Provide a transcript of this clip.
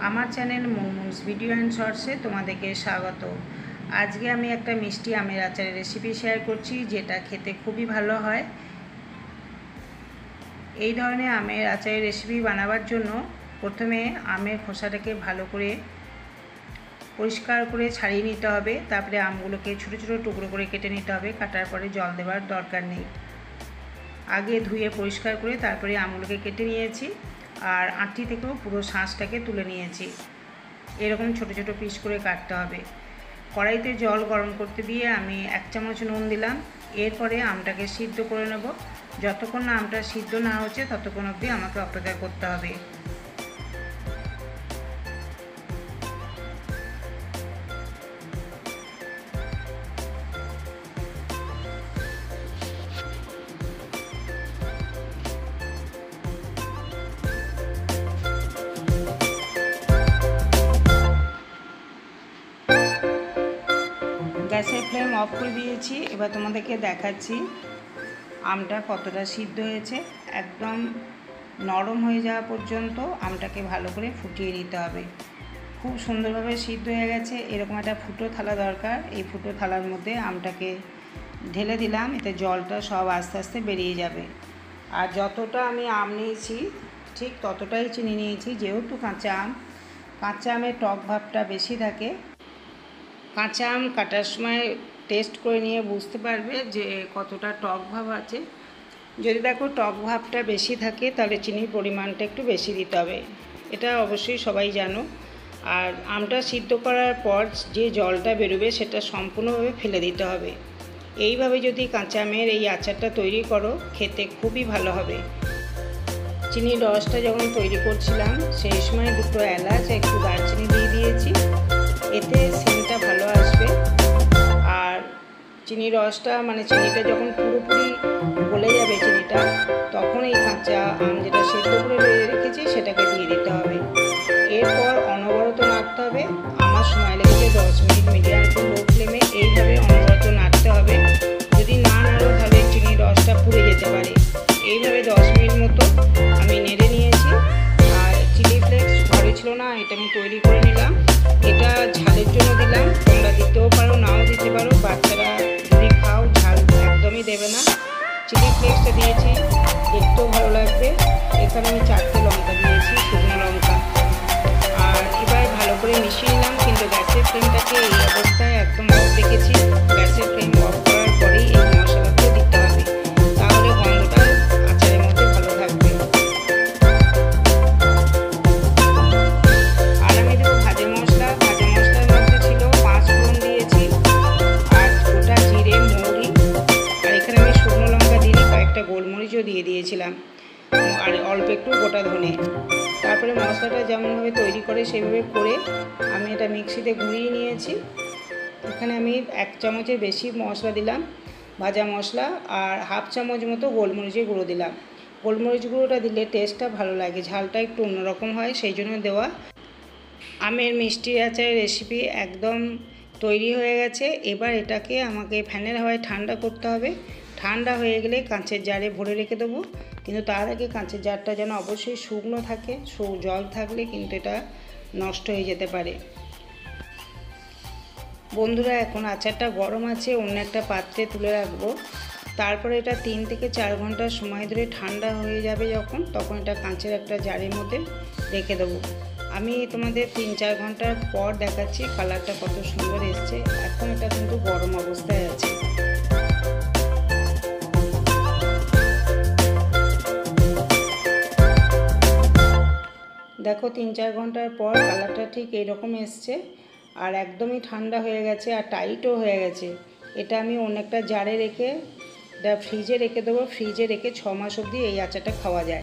আমার channel মুনমুনস video and শর্টসে তোমাদেরকে স্বাগত। আজকে আমি একটা মিষ্টি আমের আচারের রেসিপি শেয়ার করছি, যেটা খেতে খুবই ভালো হয়। এই ধরনের আমের আচারের রেসিপি বানাবার জন্য প্রথমে আমের খোসাটাকে ভালো করে পরিষ্কার করে ছাড়িয়ে নিতে হবে। তারপরে আমগুলোকে ছোটো ছোটো টুকরো করে কেটে নিতে হবে। কাটার পরে জল দেওয়ার দরকার নেই। আগে ধুয়ে পরিষ্কার করে তারপরে আমগুলোকে কেটে নিয়েছি, আর আঁটি থেকেও পুরো শাঁসটাকে তুলে নিয়েছি। এরকম ছোটো ছোটো পিস করে কাটতে হবে। কড়াইতে জল গরম করতে দিয়ে আমি 1 চামচ নুন দিলাম। এরপরে আমটাকে সিদ্ধ করে নেব। যতক্ষণ না আমটা সিদ্ধ না হচ্ছে ততক্ষণ অবধি আমাকে অপেক্ষা করতে হবে। গ্যাসের ফ্লেম অফ করে দিয়েছি। এবার তোমাদেরকে দেখাচ্ছি আমটা কতটা সিদ্ধ হয়েছে। একদম নরম হয়ে যাওয়া পর্যন্ত আমটাকে ভালো করে ফুটিয়ে নিতে হবে। খুব সুন্দরভাবে সিদ্ধ হয়ে গেছে। এরকম একটা ফুটো থালা দরকার। এই ফুটো থালার মধ্যে আমটাকে ঢেলে দিলাম, এতে জলটা সব আস্তে আস্তে বেরিয়ে যাবে। আর যতটা আমি আম নিয়েছি ঠিক ততটাই চিনি নিয়েছি, যেহেতু কাঁচা আমের টক ভাবটা বেশি থাকে। কাঁচা আম কাটার সময় টেস্ট করে নিয়ে বুঝতে পারবে যে কতটা টক ভাব আছে। যদি দেখো টক ভাবটা বেশি থাকে তাহলে চিনির পরিমাণটা একটু বেশি দিতে হবে। এটা অবশ্যই সবাই জানো। আর আমটা সিদ্ধ করার পর যে জলটা বেরোবে সেটা সম্পূর্ণভাবে ফেলে দিতে হবে। এইভাবে যদি কাঁচা আমের এই আচারটা তৈরি করো, খেতে খুবই ভালো হবে। চিনির রসটা যখন তৈরি করছিলাম সেই সময় 2টো এলাচ একটু দারচিনি দিয়ে দিয়েছি, এতে সেন্টটা ভালো আসবে। আর চিনির রসটা চিনিটা যখন পুরোপুরি গলে যাবে চিনিটা, তখন এই কাঁচা আম যেটা সেদ্ধ করে রেখেছি সেটাকে দিয়ে দিতে হবে। এরপর অনবরত নাড়তে হবে। আমার সময় লেগেছে 10 মিনিট মিডিয়াম টু লো ফ্লেমে। এইভাবে অনবরত নাড়তে হবে। যদি না নাড়ো তাহলে চিনির রসটা পুড়ে যেতে পারে। এইভাবে 10 মিনিট মতো আমি নেড়ে নিয়েছি। আর চিলি ফ্লেক্স ঘরে ছিল না, এটা আমি তৈরি করে নিলাম। এটা ঝালের জন্য দিলাম, তোমরা দিতেও পারো নাও দিতে পারো। বাচ্চারা যদি খাও ঝাল একদমই দেবে না। চিলি ফ্লেক্সটা দিয়েছি, দেখতেও ভালো লাগবে। এখানে আমি 4টে লঙ্কা দিয়েছি, শুকনো লঙ্কা। আর এবার ভালো করে মিশিয়ে নিলাম, কিন্তু গ্যাসের ফ্লেমটাকে এই অবস্থায় একদম অফ রেখেছি। গ্যাসের ফ্লেম অফ করার পরেই এই মশলাগুলো দিতে হবে, তাহলে গন্ধটা আচারের মধ্যে ভালো থাকবে। আর আমি দেবো ভাজা মশলা। ভাজা মশলার মধ্যে ছিল 5 ফোড়ন দিয়েছি, আর গোটা জিরে, মৌরি, আর এখানে আমি শুকনো লঙ্কা দিয়ে কয়েকটা গোলমরিচও দিয়ে দিয়েছিলাম, আর অল্প একটু গোটা ধনে। তারপরে মশলাটা যেমনভাবে তৈরি করে সেইভাবে করে আমি এটা মিক্সিতে ঘুরিয়ে নিয়েছি। এখানে আমি 1 চামচের বেশি মশলা দিলাম, ভাজা মশলা, আর 1/2 চামচ মতো গোলমরিচের গুঁড়ো দিলাম। গোলমরিচ গুঁড়োটা দিলে টেস্টটা ভালো লাগে, ঝালটা একটু অন্যরকম হয়, সেই জন্য দেওয়া। আমের মিষ্টি আচারের রেসিপি একদম তৈরি হয়ে গেছে। এবার এটাকে আমাকে ফ্যানের হাওয়ায় ঠান্ডা করতে হবে। ঠান্ডা হয়ে গেলে কাঁচের জারে ভরে রেখে দেবো, কিন্তু তার আগে কাঁচের জারটা যেন অবশ্যই শুকনো থাকে। জল থাকলে কিন্তু এটা নষ্ট হয়ে যেতে পারে। বন্ধুরা, এখন আচারটা গরম আছে, অন্য একটা পাত্রে তুলে রাখবো। তারপরে এটা 3 থেকে 4 ঘন্টা সময় ধরে ঠান্ডা হয়ে যাবে তখন এটা কাঁচের একটা জারের মধ্যে রেখে দেবো। আমি তোমাদের 3-4 ঘন্টার পর দেখাচ্ছি কালারটা কত সুন্দর এসছে। এখন এটা কিন্তু গরম অবস্থায় আছে। দেখো 3-4 ঘন্টার পর কালারটা ঠিক এইরকম এসছে, আর একদমই ঠান্ডা হয়ে গেছে, আর টাইটও হয়ে গেছে। এটা আমি অন্য একটা জারে রেখে ফ্রিজে রেখে দেবো। ফ্রিজে রেখে 6 মাস অবধি এই আচারটা খাওয়া যায়।